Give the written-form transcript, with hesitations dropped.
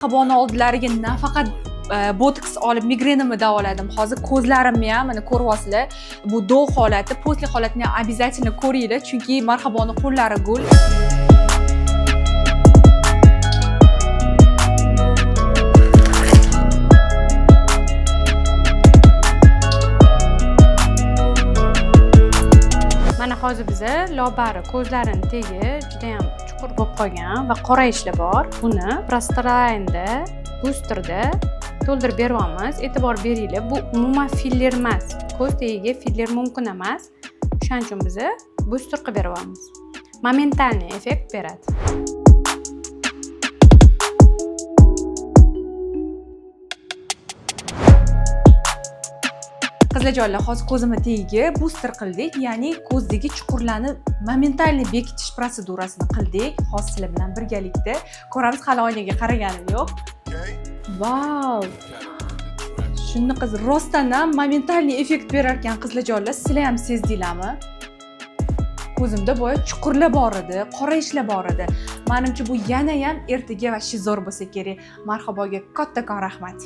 Qaboni oldilariga nafaqat botoks olib migrenimni davoladim. Hozir ko'zlarimni ham mana ko'ryapsizlar. Bu dog' holati, postli holatini ham обязательно ko'ringlar, chunki Marhaboni qo'llari gul. Mana hozir biza Lobari ko'zlarini tegi juda ham chuqur bo'lib qolgan va qorayishlar bor. Buni Prostraynda, boosterda to'ldirib beryapmiz. E'tibor beringlar, bu umuman filler emas. Ko'z tagiga filler mumkin emas. Shuning uchun biza booster qilib beryapmiz. Momentalniy effekt beradi. Qizlarjonlar, hozir ko'zimni tagiga booster qildik, ya'ni ko'zdagi chuqurlarni momentalniy bekitish protsedurasini qildik. Hozir sizlar bilan birgalikda ko'ramiz, hali oynaga qaraganim yo'q. Vau! Shuni qiz rostdan ham momentalniy effekt berar ekan qizlarjonlar. Sizlar ham sezdinglarmi? Ko'zimda boya chuqurlar bor edi, qorayishlar bor edi. Menimcha bu yana ham ertaga va zo'r bo'lsa kerak. Marhaboga kattakon rahmat.